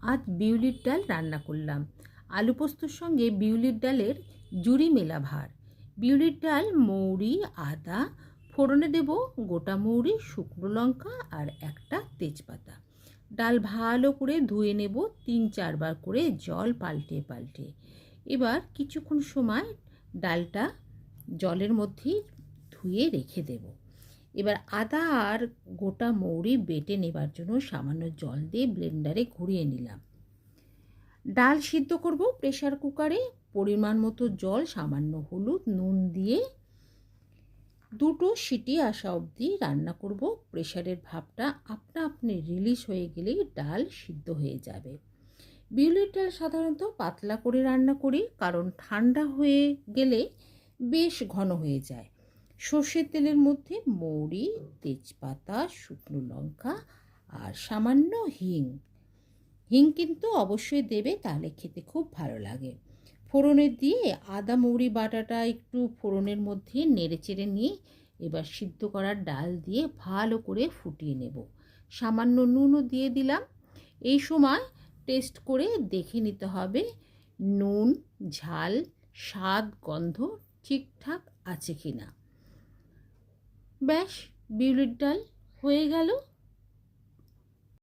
আজ বিউলির ডাল রান্না করলাম। আলু পোস্তর সঙ্গে বিউলির ডালের জুড়ি মেলা ভার। বিউলির ডাল, মৌরি, আদা, ফোড়নে দেব গোটা মৌরি, শুকনো লঙ্কা আর একটা তেজপাতা। ডাল ভালো করে ধুয়ে নেব 3-4 বার করে জল পাল্টে পাল্টে। এবার কিছুক্ষণ সময় ডালটা জলের মধ্যেই ধুয়ে রেখে দেব। এবার আদা আর গোটা মৌরি বেটে নেবার জন্য সামান্য জল দিয়ে ব্লেন্ডারে ঘুরিয়ে নিলাম। ডাল সিদ্ধ করব প্রেসার কুকারে। পরিমাণ মতো জল, সামান্য হলুদ, নুন দিয়ে 2টো সিটি আসা অবধি রান্না করব। প্রেসারের ভাপটা আপনা আপনি রিলিজ হয়ে গেলেই ডাল সিদ্ধ হয়ে যাবে। বিউলির ডাল সাধারণত পাতলা করে রান্না করি, কারণ ঠান্ডা হয়ে গেলে বেশ ঘন হয়ে যায়। সর্ষের তেলের মধ্যে মৌরি, তেজপাতা, শুকনো লঙ্কা আর সামান্য হিং কিন্তু অবশ্যই দেবে, তাহলে খেতে খুব ভালো লাগে। ফোড়নে দিয়ে আদা মৌরি বাটাটা একটু ফোড়নের মধ্যে নেড়ে চেড়ে নিয়ে এবার সিদ্ধ করার ডাল দিয়ে ভালো করে ফুটিয়ে নেব। সামান্য নুনও দিয়ে দিলাম। এই সময় টেস্ট করে দেখে নিতে হবে নুন, ঝাল, স্বাদ, গন্ধ ঠিকঠাক আছে কি না। ব্যাস, বিউলির ডাল হয়ে গেল।